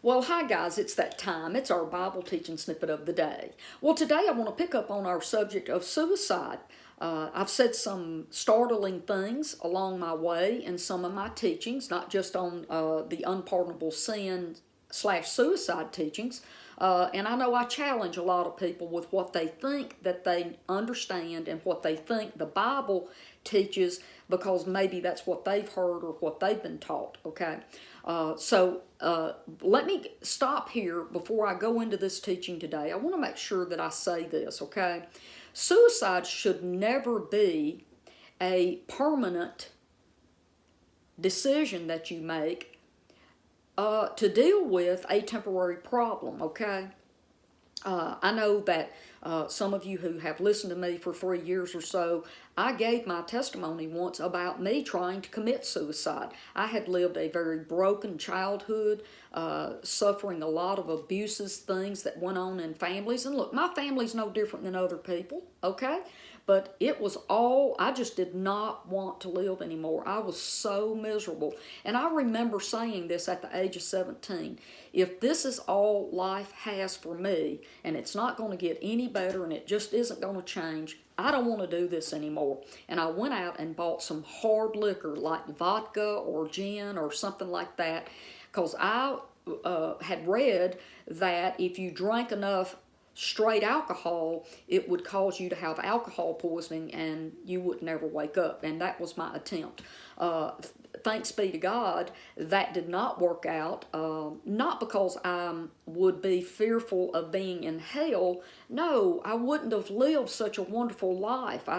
Well, hi guys, it's that time. It's our Bible teaching snippet of the day. Well, today I want to pick up on our subject of suicide. I've said some startling things along my way in some of my teachings, not just on the unpardonable sin / suicide teachings. And I know I challenge a lot of people with what they think that they understand and what they think the Bible teaches, because maybe that's what they've heard or what they've been taught, okay? So let me stop here before I go into this teaching today. I want to make sure that I say this, okay? Suicide should never be a permanent decision that you make to deal with a temporary problem, okay? I know that some of you who have listened to me for 3 years or so, I gave my testimony once about me trying to commit suicide. I had lived a very broken childhood, suffering a lot of abuses, things that went on in families. And look, my family's no different than other people, okay? But it was all, I just did not want to live anymore. I was so miserable. And I remember saying this at the age of 17. If this is all life has for me, and it's not going to get any better, and it just isn't going to change, I don't want to do this anymore. And I went out and bought some hard liquor like vodka or gin or something like that, because I had read that if you drank enough straight alcohol, it would cause you to have alcohol poisoning and you would never wake up. And that was my attempt. Thanks be to God, that did not work out. Not because I would be fearful of being in hell. No, I wouldn't have lived such a wonderful life.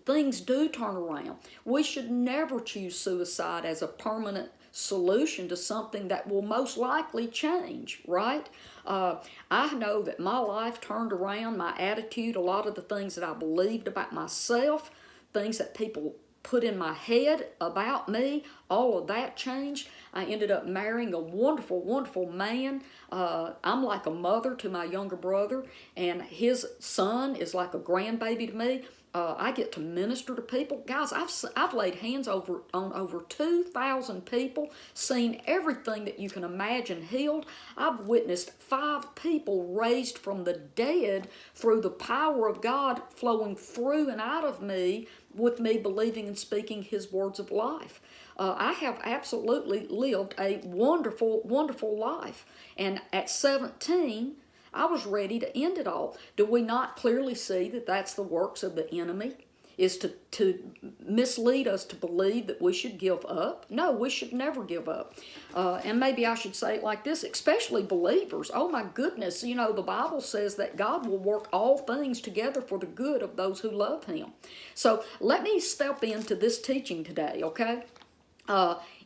Things do turn around. We should never choose suicide as a permanent solution to something that will most likely change, right? I know that my life turned around, my attitude, a lot of the things that I believed about myself, things that people put in my head about me, all of that changed. I ended up marrying a wonderful, wonderful man. I'm like a mother to my younger brother, and his son is like a grandbaby to me. I get to minister to people. Guys, I've laid hands on over 2,000 people, seen everything that you can imagine healed. I've witnessed 5 people raised from the dead through the power of God flowing through and out of me, with me believing and speaking His words of life. I have absolutely lived a wonderful, wonderful life. And at 17, I was ready to end it all. Do we not clearly see that that's the works of the enemy? Is to mislead us to believe that we should give up? No, we should never give up. And maybe I should say it like this, especially believers. Oh my goodness, you know, the Bible says that God will work all things together for the good of those who love Him. So let me step into this teaching today, okay?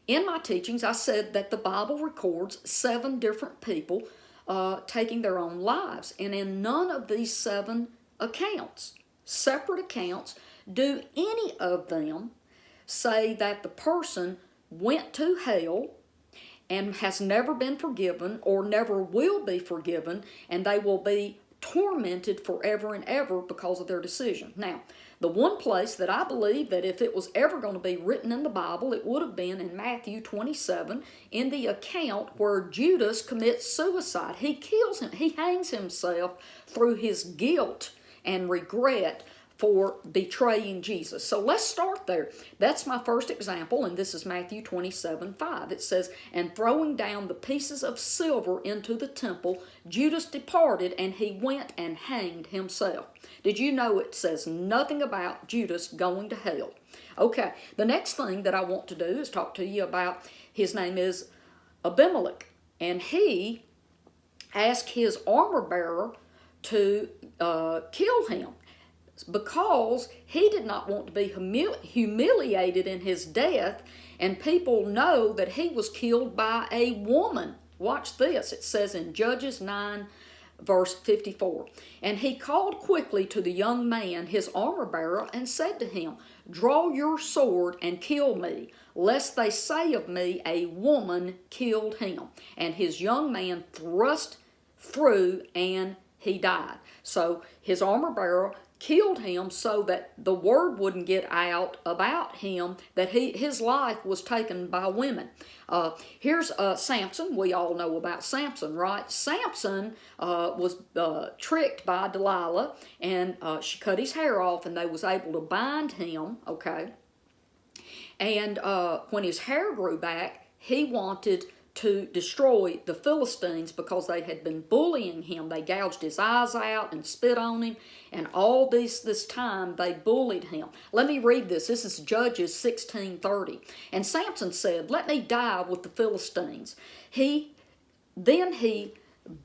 In my teachings, I said that the Bible records 7 different people taking their own lives. And in none of these 7 accounts, separate accounts, do any of them say that the person went to hell and has never been forgiven or never will be forgiven, and they will be tormented forever and ever because of their decision. Now, the one place that I believe that if it was ever going to be written in the Bible, it would have been in Matthew 27, in the account where Judas commits suicide. He kills him. He hangs himself through his guilt and regret for betraying Jesus. So let's start there. That's my first example, and this is Matthew 27:5. It says, "And throwing down the pieces of silver into the temple, Judas departed, and he went and hanged himself." Did you know it says nothing about Judas going to hell? Okay, the next thing that I want to do is talk to you about, his name is Abimelech, and he asked his armor bearer to kill him, because he did not want to be humiliated in his death, and people know that he was killed by a woman. Watch this. It says in Judges 9, verse 54, "And he called quickly to the young man, his armor bearer, and said to him, 'Draw your sword and kill me, lest they say of me, a woman killed him.' And his young man thrust through, and he died. So his armor bearer killed him so that the word wouldn't get out about him that his life was taken by women. Here's Samson. We all know about Samson, right? Samson was tricked by Delilah, and she cut his hair off, and they was able to bind him, okay? And when his hair grew back, he wanted to destroy the Philistines because they had been bullying him. They gouged his eyes out and spit on him, and all this time they bullied him. Let me read this. This is Judges 16:30. And Samson said, "Let me die with the Philistines." Then he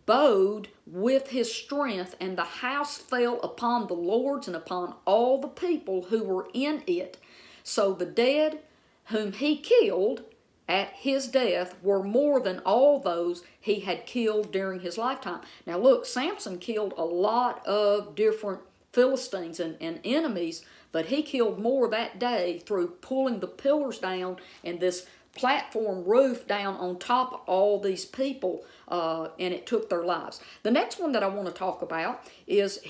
bowed with his strength, and the house fell upon the lords and upon all the people who were in it. So the dead whom he killed at his death were more than all those he had killed during his lifetime. Now look, Samson killed a lot of different Philistines and enemies, but he killed more that day through pulling the pillars down and this platform roof down on top of all these people, and it took their lives. The next one that I want to talk about is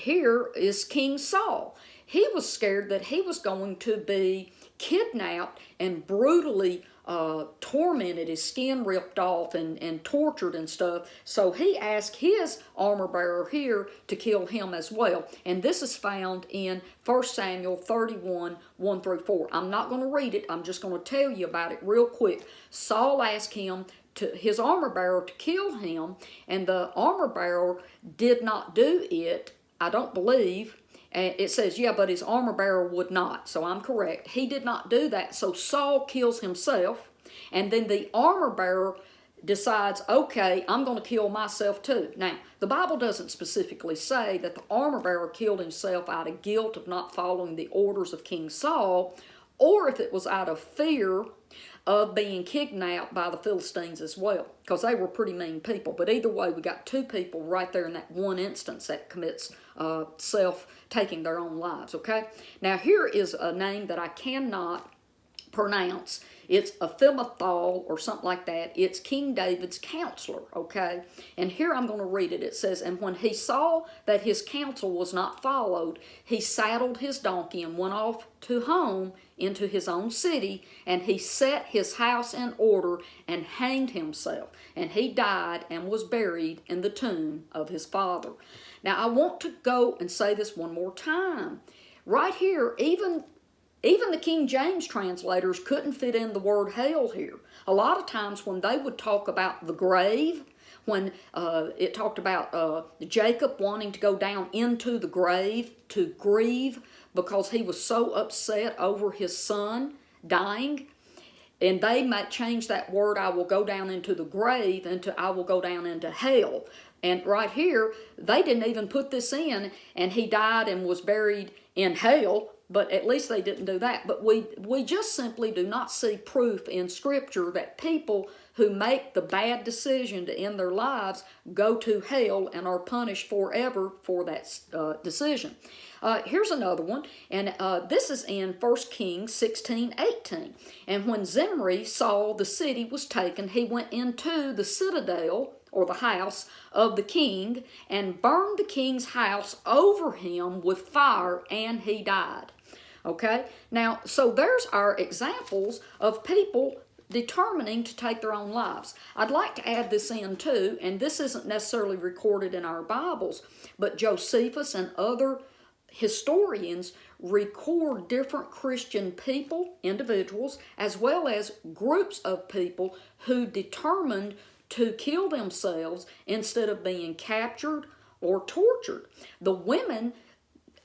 King Saul. He was scared that he was going to be kidnapped and brutally tormented, his skin ripped off and tortured and stuff. So he asked his armor bearer here to kill him as well. And this is found in 1 Samuel 31, 1 through 4. I'm not going to read it. I'm just going to tell you about it real quick. Saul asked his armor bearer to kill him, and the armor bearer did not do it, I don't believe. And it says, yeah, but his armor bearer would not. So I'm correct. He did not do that. So Saul kills himself. And then the armor bearer decides, okay, I'm going to kill myself too. Now, the Bible doesn't specifically say that the armor bearer killed himself out of guilt of not following the orders of King Saul, or if it was out of fear of being kidnapped by the Philistines as well, because they were pretty mean people. But either way, we got two people right there in that one instance that commits taking their own lives, okay? Now, here is a name that I cannot pronounce. It's Ahimathal or something like that. It's King David's counselor, okay? And here I'm going to read it. It says, "And when he saw that his counsel was not followed, he saddled his donkey and went off to home into his own city, and he set his house in order and hanged himself. And he died and was buried in the tomb of his father." Now, I want to go and say this one more time. Right here, even the King James translators couldn't fit in the word hell here. A lot of times when they would talk about the grave, when it talked about Jacob wanting to go down into the grave to grieve because he was so upset over his son dying, and they might change that word, "I will go down into the grave," into "I will go down into hell." And right here, they didn't even put this in, and he died and was buried in hell, but at least they didn't do that. But we just simply do not see proof in Scripture that people who make the bad decision to end their lives go to hell and are punished forever for that decision. Here's another one, and this is in 1 Kings 16:18. "And when Zimri saw the city was taken, he went into the citadel," or the house of the king, "and burned the king's house over him with fire, and he died." Okay, now, so there's our examples of people determining to take their own lives. I'd like to add this in too, and this isn't necessarily recorded in our Bibles, but Josephus and other historians record different Christian people, individuals, as well as groups of people who determined to kill themselves instead of being captured or tortured. The women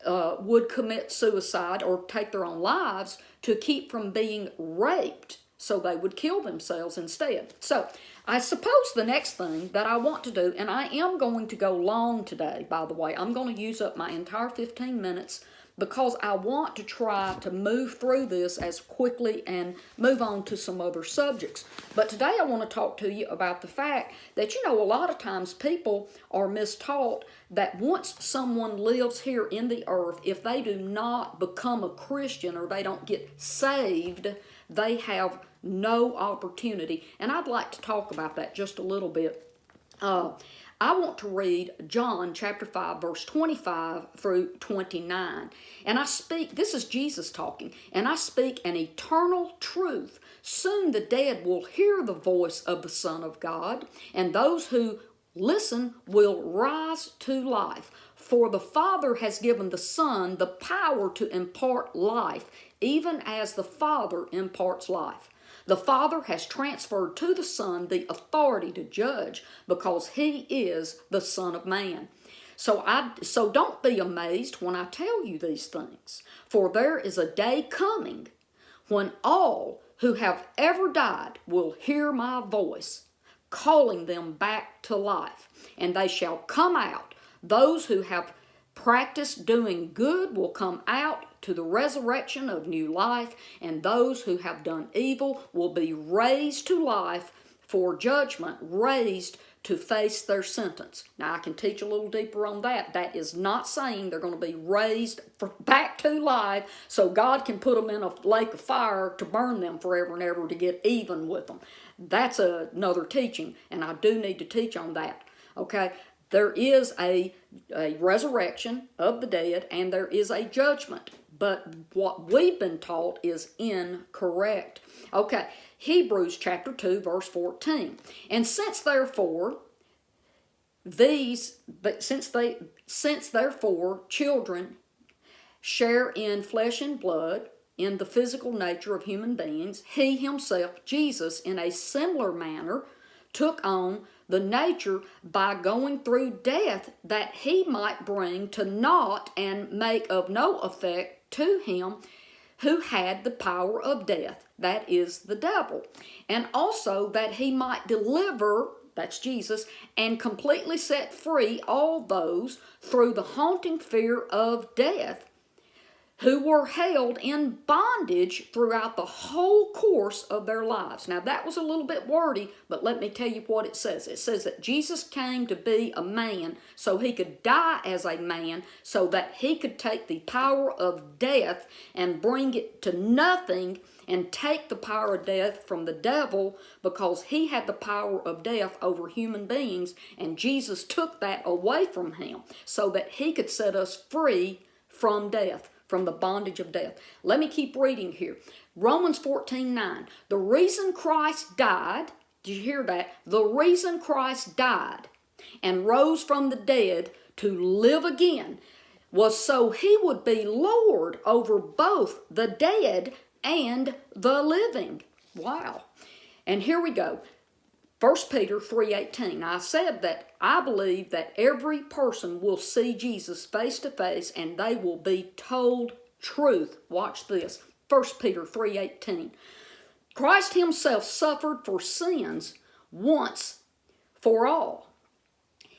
would commit suicide or take their own lives to keep from being raped, so they would kill themselves instead. So I suppose the next thing that I want to do, and I am going to go long today, by the way, I'm going to use up my entire 15 minutes because I want to try to move through this as quickly and move on to some other subjects. But today I want to talk to you about the fact that, a lot of times people are mistaught that once someone lives here in the earth, if they do not become a Christian or they don't get saved, they have no opportunity. And I'd like to talk about that just a little bit. I want to read John chapter 5, verse 25 through 29. And this is Jesus talking, and I speak an eternal truth. Soon the dead will hear the voice of the Son of God, and those who listen will rise to life. For the Father has given the Son the power to impart life, even as the Father imparts life. The Father has transferred to the Son the authority to judge because He is the Son of Man. So don't be amazed when I tell you these things, for there is a day coming when all who have ever died will hear my voice, calling them back to life, and they shall come out. Those who have practiced doing good will come out to the resurrection of new life, and those who have done evil will be raised to life for judgment, raised to face their sentence. Now, I can teach a little deeper on that. That is not saying they're going to be raised back to life so God can put them in a lake of fire to burn them forever and ever to get even with them. That's another teaching, and I do need to teach on that. Okay? There is a resurrection of the dead, and there is a judgment. But what we've been taught is incorrect. Okay, Hebrews chapter 2, verse 14. And since therefore children share in flesh and blood, in the physical nature of human beings, He Himself, Jesus, in a similar manner, took on the nature by going through death, that He might bring to naught and make of no effect to him who had the power of death, that is the devil, and also that He might deliver, that's Jesus, and completely set free all those through the haunting fear of death, who were held in bondage throughout the whole course of their lives. Now, that was a little bit wordy, but let me tell you what it says. It says that Jesus came to be a man so He could die as a man, so that He could take the power of death and bring it to nothing and take the power of death from the devil, because he had the power of death over human beings, and Jesus took that away from Him so that He could set us free from death, from the bondage of death. Let me keep reading here. Romans 14:9. The reason Christ died, did you hear that? The reason Christ died and rose from the dead to live again was so He would be Lord over both the dead and the living. Wow. And here we go. 1 Peter 3:18. I said that I believe that every person will see Jesus face to face and they will be told truth. Watch this. 1 Peter 3:18. Christ Himself suffered for sins once for all.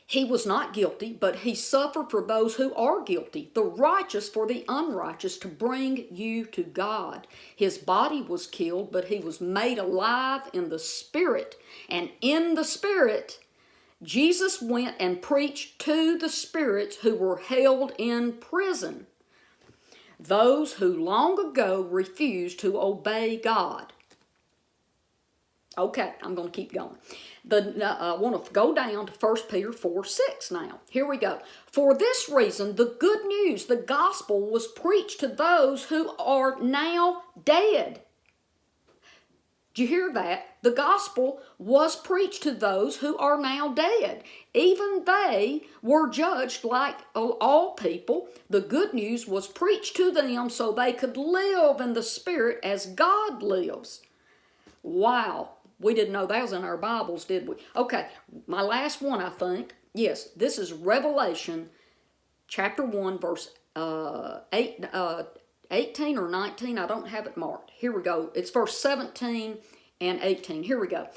He was not guilty, but He suffered for those who are guilty, the righteous for the unrighteous, to bring you to God. His body was killed, but He was made alive in the Spirit. And in the Spirit, Jesus went and preached to the spirits who were held in prison, those who long ago refused to obey God. Okay, I'm going to keep going. I want to go down to 1 Peter 4:6 now. Here we go. For this reason, the good news, the gospel, was preached to those who are now dead. Did you hear that? The gospel was preached to those who are now dead. Even they were judged like all people. The good news was preached to them so they could live in the Spirit as God lives. Wow. We didn't know that was in our Bibles, did we? Okay, my last one, I think. Yes, this is Revelation chapter 1, verse 18 or 19. I don't have it marked. Here we go. It's verse 17 and 18. Here we go.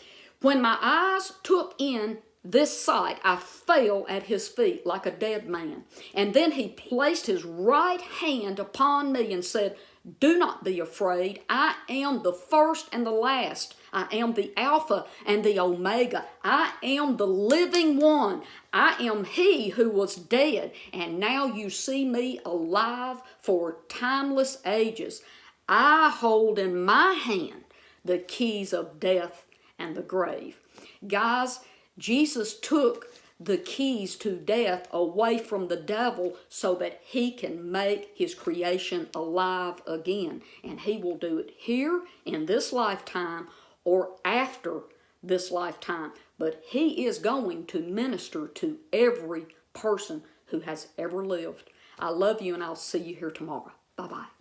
When my eyes took in this sight, I fell at His feet like a dead man. And then He placed His right hand upon me and said, do not be afraid. I am the first and the last. I am the Alpha and the Omega. I am the living one. I am He who was dead, and now you see me alive for timeless ages. I hold in my hand the keys of death and the grave. Guys, Jesus took the keys to death away from the devil so that he can make his creation alive again. And he will do it here in this lifetime or after this lifetime. But he is going to minister to every person who has ever lived. I love you, and I'll see you here tomorrow. Bye-bye.